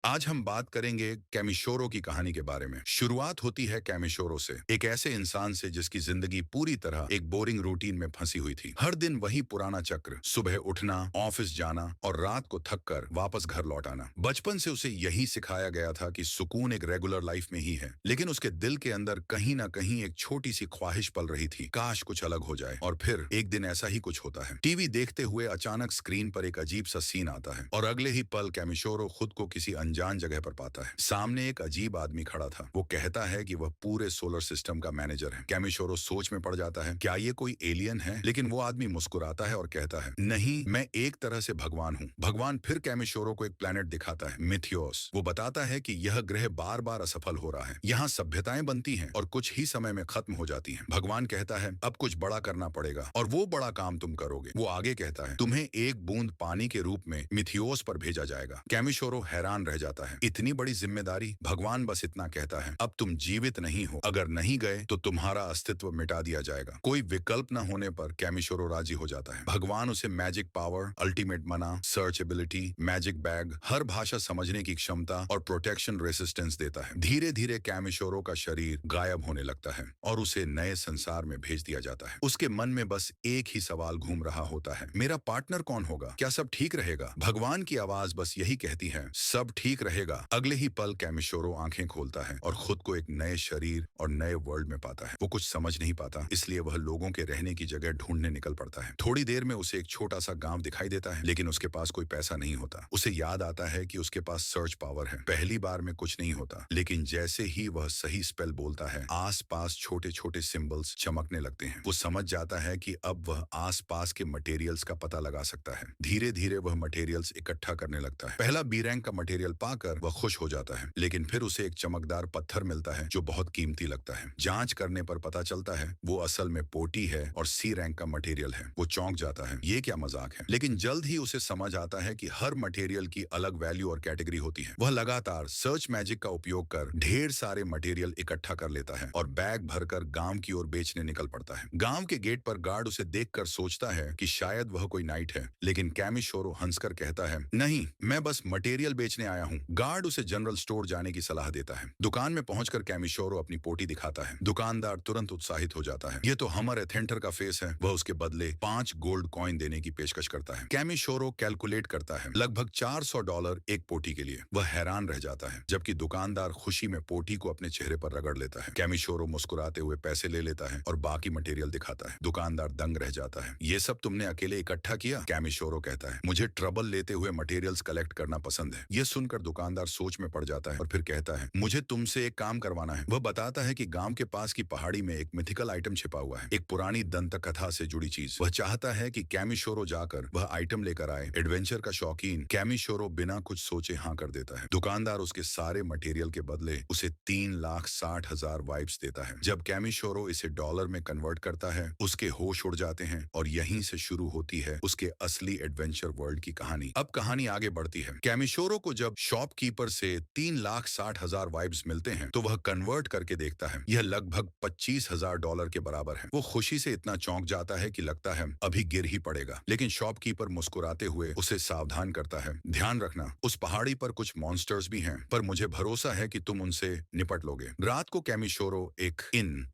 आज हम बात करेंगे कैमिशोरो की कहानी के बारे में। शुरुआत होती है कैमिशोरो से, एक ऐसे इंसान से जिसकी जिंदगी पूरी तरह एक बोरिंग रूटीन में फंसी हुई थी। हर दिन वही पुराना चक्र, सुबह उठना, ऑफिस जाना और रात को थक कर वापस घर लौट आना। बचपन से उसे यही सिखाया गया था कि सुकून एक रेगुलर लाइफ में ही है, लेकिन उसके दिल के अंदर कहीं ना कहीं एक छोटी सी ख्वाहिश पल रही थी, काश कुछ अलग हो जाए। और फिर एक दिन ऐसा ही कुछ होता है। टीवी देखते हुए अचानक स्क्रीन पर एक अजीब सा सीन आता है और अगले ही पल कैमिशोरो खुद को किसी अनजान जगह पर पाता है। सामने एक अजीब आदमी खड़ा था। वो कहता है कि वह पूरे सोलर सिस्टम का मैनेजर है। कैमिशोरो सोच में पड़ जाता है, क्या ये कोई एलियन है? लेकिन वो आदमी मुस्कुराता है और कहता है, नहीं, मैं एक तरह से भगवान हूँ। भगवान फिर कैमिशोरो को एक प्लेनेट दिखाता है, मिथियोस। वो बताता है कि यह ग्रह बार बार असफल हो रहा है। यहाँ सभ्यताएं बनती हैं और कुछ ही समय में खत्म हो जाती हैं। भगवान कहता है, अब कुछ बड़ा करना पड़ेगा और वो बड़ा काम तुम करोगे। वो आगे कहता है, तुम्हें एक बूंद पानी के रूप में मिथियोस पर भेजा जाएगा। कैमिशोरो हैरान रह जाता है, इतनी बड़ी जिम्मेदारी? भगवान बस इतना कहता है, अब तुम जीवित नहीं हो, अगर नहीं गए तो तुम्हारा अस्तित्व मिटा दिया जाएगा। कोई विकल्प न होने पर कैमिशोरो राजी हो जाता है। भगवान उसे मैजिक पावर, अल्टीमेट मना, सर्च एबिलिटी, मैजिक बैग, हर भाषा समझने की क्षमता और प्रोटेक्शन रेसिस्टेंस देता है। धीरे धीरे कैमिशोरो का शरीर गायब होने लगता है और उसे नए संसार में भेज दिया जाता है। उसके मन में बस एक ही सवाल घूम रहा होता है, मेरा पार्टनर कौन होगा? क्या सब ठीक रहेगा? भगवान की आवाज बस यही कहती है, सब ठीक रहेगा। अगले ही पल कैमिशोरो आंखें खोलता है और खुद को एक नए शरीर और नए वर्ल्ड में पाता है। वो कुछ समझ नहीं पाता, इसलिए वह लोगों के रहने की जगह ढूंढने निकल पड़ता है। थोड़ी देर में उसे एक छोटा सा गांव दिखाई देता है, लेकिन उसके पास कोई पैसा नहीं होता। उसे याद आता है कि उसके पास सर्च पावर है। पहली बार में कुछ नहीं होता, लेकिन जैसे ही वह सही स्पेल बोलता है, आस-पास छोटे-छोटे सिंबल्स चमकने लगते हैं। वो समझ जाता है कि अब वह आस-पास के मटेरियल्स का पता लगा सकता है। धीरे-धीरे वह मटेरियल्स इकट्ठा करने लगता है। पहला बी रैंक का मटेरियल पाकर वह खुश हो जाता है, लेकिन फिर उसे एक चमकदार पत्थर मिलता है जो बहुत कीमती लगता है। जांच करने पर पता चलता है वो असल में पोटी है और सी रैंक का मटेरियल है। वो चौंक जाता है, ये क्या मजाक है? लेकिन जल्द ही उसे समझ आता है कि हर मटेरियल की अलग वैल्यू और कैटेगरी होती है। वह लगातार सर्च मैजिक का उपयोग कर ढेर सारे मटेरियल इकट्ठा कर लेता है और बैग भरकर गांव की ओर बेचने निकल पड़ता है। गांव के गेट पर गार्ड उसे देखकर सोचता है कि शायद वह कोई नाइट है, लेकिन कैमिशोरो हंसकर कहता है, नहीं, मैं बस मटेरियल बेचने आया हूँ। गार्ड उसे जनरल स्टोर जाने की सलाह देता है। दुकान में पहुंचकर कैमिशोरो अपनी पोटी दिखाता है। दुकानदार तुरंत उत्साहित हो जाता है, ये तो हमर एथेंटर का फेस है। वह उसके बदले 5 गोल्ड कॉइन देने की पेशकश करता है। कैमिशोरो कैलकुलेट करता है, लगभग $400 एक पोटी के लिए। वह हैरान रह जाता है, जबकि दुकानदार खुशी में पोटी को अपने चेहरे पर रगड़ लेता है। कैमिशोरो मुस्कुराते हुए पैसे ले लेता है और बाकी मटेरियल दिखाता है। दुकानदार दंग रह जाता है, ये सब तुमने अकेले इकट्ठा किया? कैमिशोरो कहता है, मुझे ट्रबल लेते हुए मटेरियल्स कलेक्ट करना पसंद है। यह सुनकर दुकानदार सोच में पड़ जाता है और फिर कहता है, मुझे तुमसे एक काम करवाना है। वह बताता है कि गांव के पास की पहाड़ी में एक मिथिकल आइटम छिपा हुआ है, एक पुरानी दंत कथा से जुड़ी चीज। वह चाहता है कि कैमिशोरो जाकर वह आइटम लेकर आए। एडवेंचर का शौकीन कैमिशोरो बिना कुछ सोचे हाँ कर देता है। दुकानदार उसके सारे मटेरियल के बदले उसे 3,60,000 वाइब्स देता है। जब कैमिशोरो इसे डॉलर में कन्वर्ट करता है, उसके होश उड़ जाते हैं और यहीं से शुरू होती है उसके असली एडवेंचर वर्ल्ड की कहानी। अब कहानी आगे बढ़ती है। कैमिशोरो को जब शॉपकीपर से 3,60,000 वाइब्स मिलते हैं, तो वह कन्वर्ट करके देखता है, यह लगभग $25,000 के बराबर है। वो खुशी से इतना चौंक जाता है कि लगता है अभी गिर ही पड़ेगा, लेकिन शॉपकीपर मुस्कुराते हुए उसे सावधान करता है, ध्यान रखना, उस पहाड़ी पर कुछ मॉन्स्टर्स भी हैं, पर मुझे भरोसा है कि तुम उनसे निपट लोगे। रात को कैमिशोरो एक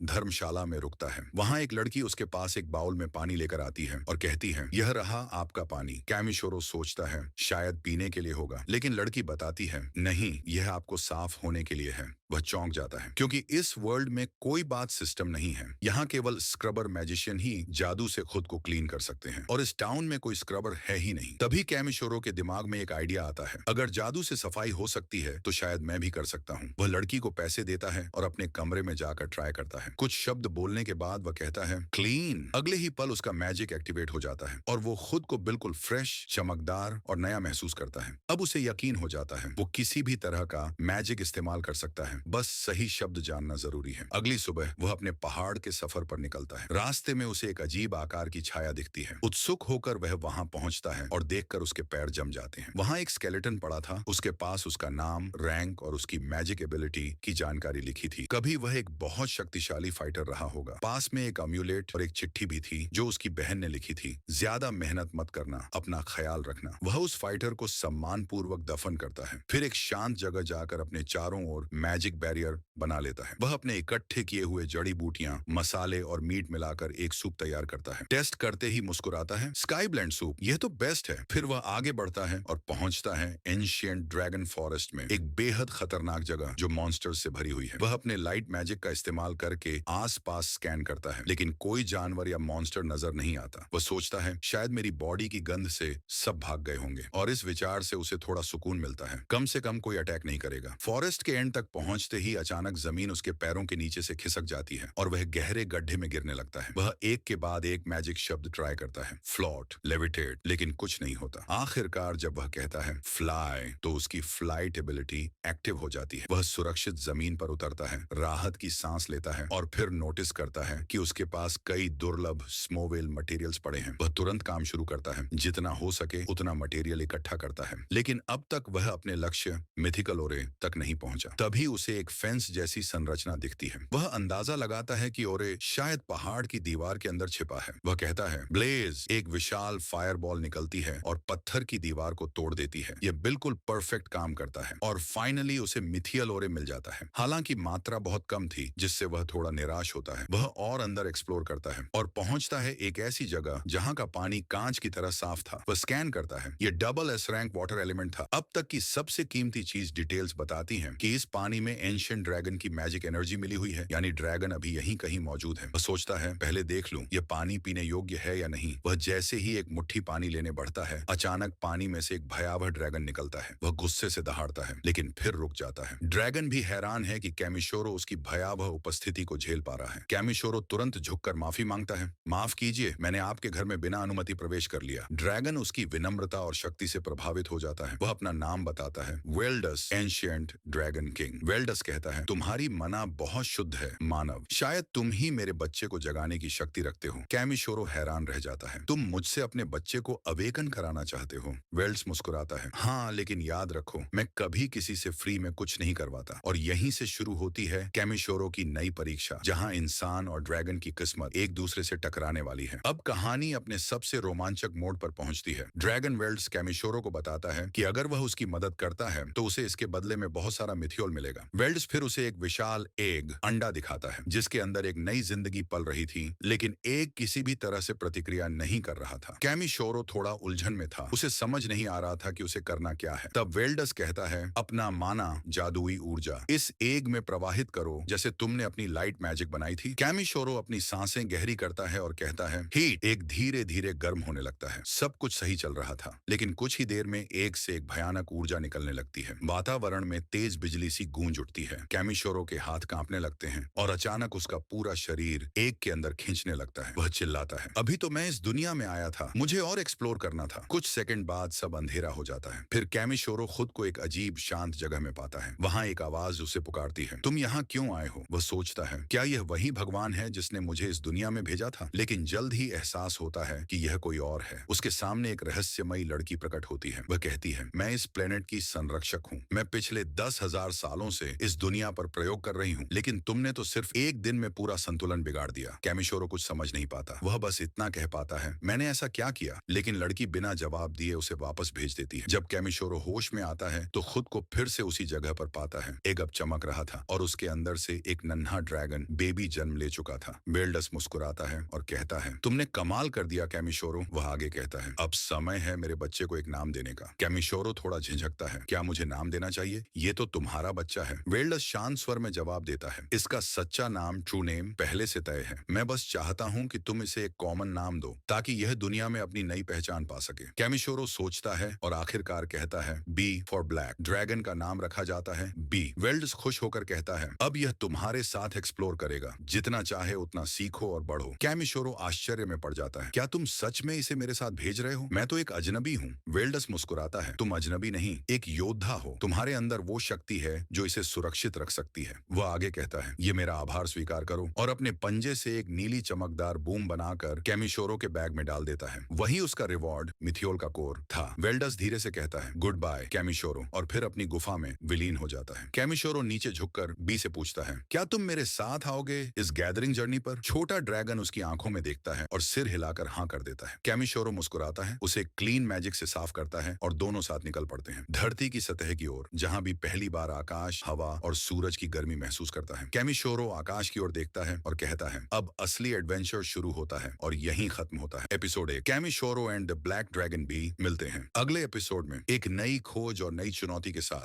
धर्मशाला में रुकता है। वहां एक लड़की उसके पास एक बाउल में पानी लेकर आती है और कहती है, यह रहा आपका पानी। कैमिशोरो सोचता है, शायद पीने के लिए होगा, लेकिन लड़की बताती है, नहीं, यह आपको साफ होने के लिए है। वह चौंक जाता है, क्योंकि इस वर्ल्ड में कोई बात सिस्टम नहीं है। यहाँ केवल स्क्रबर मैजिशियन ही जादू से खुद को क्लीन कर सकते हैं, और इस टाउन में कोई स्क्रबर है ही नहीं। तभी कैमिशोरो के दिमाग में एक आइडिया आता है, अगर जादू से सफाई हो सकती है तो शायद मैं भी कर सकता हूँ। वह लड़की को पैसे देता है और अपने कमरे में जाकर ट्राई करता है। कुछ शब्द बोलने के बाद वह कहता है, क्लीन। अगले ही पल उसका मैजिक एक्टिवेट हो जाता है और वो खुद को बिल्कुल फ्रेश, चमकदार और नया महसूस करता है। अब उसे यकीन हो जाता है वो किसी भी तरह का मैजिक इस्तेमाल कर सकता है, बस सही शब्द जानना जरूरी है। अगली सुबह वह अपने पहाड़ के सफर पर निकलता है। रास्ते में उसे एक अजीब आकार की छाया दिखती है। उत्सुक होकर वह वहां पहुंचता है और देखकर उसके पैर जम जाते हैं। वहां एक स्केलेटन पड़ा था, उसके पास उसका नाम, रैंक और उसकी मैजिक एबिलिटी की जानकारी लिखी थी। कभी वह एक बहुत शक्तिशाली फाइटर रहा होगा। पास में एक अम्यूलेट और एक चिट्ठी भी थी जो उसकी बहन ने लिखी थी, ज्यादा मेहनत मत करना, अपना ख्याल रखना। वह उस फाइटर को सम्मान पूर्वक दफन करता है, फिर एक शांत जगह जाकर अपने चारों ओर मैजिक बैरियर बना लेता है। वह अपने इकट्ठे किए हुए जड़ी बूटियां, मसाले और मीट मिलाकर एक सूप तैयार करता है। टेस्ट करते ही मुस्कुराता है, स्काई ब्लेंड सूप, यह तो बेस्ट है। फिर वह आगे बढ़ता है और पहुंचता है एंशिएंट ड्रैगन फॉरेस्ट में, एक बेहद खतरनाक जगह जो मॉन्स्टर्स से भरी हुई है। वह अपने लाइट मैजिक का इस्तेमाल करके आसपास स्कैन करता है, लेकिन कोई जानवर या मॉन्स्टर नजर नहीं आता। वह सोचता है शायद मेरी बॉडी की गंध से सब भाग गए होंगे, और इस विचार से उसे थोड़ा सुकून मिलता है। कम से कम कोई अटैक नहीं करेगा। फॉरेस्ट के एंड तक पहुंचते ही अचानक जमीन उसके पैरों के नीचे से खिसक जाती है और वह गहरे गड्ढे में गिरने लगता है। वह एक के बाद एक मैजिक शब्द ट्राई करता है, फ्लोट, लेविटेट, लेकिन कुछ नहीं होता। आखिरकार जब वह कहता है फ्लाई, तो उसकी फ्लाइट एबिलिटी एक्टिव हो जाती है। वह सुरक्षित जमीन पर उतरता है, राहत की सांस लेता है और फिर नोटिस करता है कि उसके पास कई दुर्लभ स्मोवेल मटेरियल्स पड़े हैं। वह तुरंत काम शुरू करता है, जितना हो सके उतना मटेरियल इकट्ठा करता है, लेकिन अब तक वह अपने लक्ष्य मिथिकल ओरे तक नहीं पहुंचा। तभी उसे एक फेंस जैसी संरचना दिखती है। वह अंदाजा लगाता है कि ओरे शायद पहाड़ की दीवार के अंदर छिपा है। वह कहता है ब्लेज, एक विशाल फायरबॉल निकलती है और पत्थर की दीवार को तोड़ देती है। यह बिल्कुल परफेक्ट काम करता है और फाइनली उसे मिथियल ओरे मिल जाता है। हालांकि मात्रा बहुत कम थी, जिससे वह थोड़ा निराश होता है। वह और अंदर एक्सप्लोर करता है और पहुंचता है एक ऐसी जगह जहां का पानी कांच की तरह साफ था। वह स्कैन करता है, यह double S rank water element था। अब तक की सबसे कीमती चीज डिटेल्स बताती हैं कि इस पानी में एंशिएंट ड्रैगन की मैजिक एनर्जी मिली हुई है, यानी ड्रैगन अभी यहीं कहीं मौजूद है। वह सोचता है पहले देख लूं यह पानी पीने योग्य है या नहीं। वह जैसे ही एक मुट्ठी पानी लेने बढ़ता है, अचानक पानी में से एक भयावह ड्रैगन निकलता है। वह गुस्से से दहाड़ता है, लेकिन फिर रुक जाता है। ड्रैगन भी हैरान है कि कैमिशोरो उसकी भयावह उपस्थिति को झेल पा रहा है। कैमिशोरो तुरंत झुककर माफी मांगता है, माफ कीजिए, मैंने आपके घर में बिना अनुमति प्रवेश कर लिया। ड्रैगन उसकी विनम्रता और शक्ति से प्रभावित हो जाता है। वह अपना नाम बताता है, welds, ancient dragon king. Welds कहता है, तुम्हारी मना बहुत शुद्ध है मानव, शायद तुम ही मेरे बच्चे को जगाने की शक्ति रखते हो। कैमिशोरो हैरान रह जाता है, तुम मुझसे अपने बच्चे को अवेकन कराना चाहते हो? वेल्ड्स मुस्कुराता है, हाँ, लेकिन याद रखो मैं कभी किसी से फ्री में कुछ नहीं करवाता। और यहीं से शुरू होती है कैमिशोरो की नई परीक्षा, जहां इंसान और ड्रैगन की किस्मत एक दूसरे से टकराने वाली है। अब कहानी अपने सबसे रोमांचक मोड़ पर पहुंचती है। ड्रैगन वेल्ड्स कैमिशोरो को बताता है कि अगर वह उसकी मदद करता है तो उसे इसके बदले में बहुत सारा मिथियोल मिलेगा। वेल्ड्स फिर उसे एक विशाल एग, अंडा दिखाता है, जिसके अंदर एक नई जिंदगी पल रही थी, लेकिन एग किसी भी तरह से प्रतिक्रिया नहीं कर रहा था। कैमिशोरो थोड़ा उलझन में था, उसे समझ नहीं आ रहा था कि उसे करना क्या है। तब वेल्डस कहता है, अपना माना जादुई ऊर्जा इस एग में प्रवाहित करो जैसे तुमने अपनी लाइट मैजिक बनाई थी। कैमिशोरो अपनी सांसें गहरी करता है और कहता है, हीट एक धीरे धीरे गर्म होने लगता है। सब कुछ सही चल रहा था, लेकिन कुछ ही देर में एग से एक भयानक ऊर्जा निकलने लगती है। वातावरण में तेज बिजली सी गूंज उठती है। कैमिशोरो के हाथ कांपने लगते हैं और अचानक उसका पूरा शरीर एग के अंदर खींचने लगता है। वह चिल्लाता है, अभी तो मैं इस दुनिया में आया था, मुझे और एक्सप्लोर करना था। कुछ सेकंड बाद सब अंधेरा हो जाता है। फिर कैमिशोरो खुद को एक अजीब शांत जगह में पाता है। वहां एक आवाज उसे पुकारती है, तुम यहाँ क्यों आए हो? वह सोचता है, क्या यह वही भगवान है जिसने मुझे इस दुनिया में भेजा था? लेकिन जल्द ही एहसास होता है कि यह कोई और है। उसके सामने एक रहस्यमयी लड़की प्रकट होती है। वह कहती है, मैं इस प्लेनेट की संरक्षक हूँ, मैं पिछले 10,000 सालों से इस दुनिया पर प्रयोग कर रही हूँ, लेकिन तुमने तो सिर्फ एक दिन में पूरा संतुलन बिगाड़ दिया। कैमिशोरो कुछ समझ नहीं पाता, वह बस इतना कह पाता है, मैंने ऐसा क्या किया? लेकिन लड़की बिना जवाब दिए उसे वापस भेज देती है। जब कैमिशोरो होश में आता है तो खुद को फिर से उसी जगह पर पाता है। एग अब चमक रहा था और उसके अंदर से एक नन्हा ड्रैगन बेबी जन्म ले चुका था। वेल्डस मुस्कुराता है और कहता है, तुमने कमाल कर दिया कैमिशोरो। वह आगे कहता है, अब समय है मेरे बच्चे को एक नाम देने का। कैमिशोरो थोड़ा झिझकता है, क्या मुझे नाम देना चाहिए? ये तो तुम्हारा बच्चा है। वेल्डस शांत स्वर में जवाब देता है, इसका सच्चा नाम, ट्रू नेम पहले से तय है। मैं बस चाहता हूँ कि तुम इसे एक कॉमन नाम दो ताकि यह दुनिया में अपनी नई पहचान पा सके। कैमिशोरो सोचता है और आखिरकार कहता है, बी फॉर ब्लैक। ड्रैगन का नाम रखा जाता है बी। वेल्ड्स खुश होकर कहता है, अब यह तुम्हारे साथ एक्सप्लोर करेगा, जितना चाहे उतना सीखो और बढ़ो। कैमिशोरो आश्चर्य में पड़ जाता है, क्या तुम सच में इसे मेरे साथ भेज रहे हो? मैं तो एक अजनबी हूँ। वेल्डस मुस्कुराता है, तुम अजनबी नहीं, एक योद्धा हो। तुम्हारे अंदर वो शक्ति है जो इसे सुरक्षित रख सकती है। वह आगे कहता है, ये मेरा आभार स्वीकार करो, और अपने पंजे से एक नीली चमकदार बूम बनाकर कैमिशोरो के बैग में डाल देता है। वही उसका रिवॉर्ड मिथियोल का कोर था। वेल्डस धीरे से कहता है, गुड बाय कैमिशोरो, और फिर अपनी गुफा में विलीन हो जाता है। कैमिशोरो नीचे झुककर बी से पूछता है, क्या तुम मेरे साथ आओगे इस गैदरिंग जर्नी पर? छोटा ड्रैगन उसकी आंखों में देखता है और सिर हिलाकर हाँ कर देता है। कैमिशोरो मुस्कुराता है, उसे क्लीन मैजिक से साफ करता है और दोनों साथ निकल पड़ते हैं धरती की सतह की ओर, जहां भी पहली बार आकाश, हवा और सूरज की गर्मी महसूस करता है। कैमिशोरो आकाश की ओर देखता है और कहता है, अब असली एडवेंचर शुरू होता है और यहीं खत्म होता है। एपिसोड 1 कैमिशोरो एंड द ब्लैक ड्रैगन बी मिलते हैं अगले एपिसोड में एक नई खोज और नई चुनौती के साथ।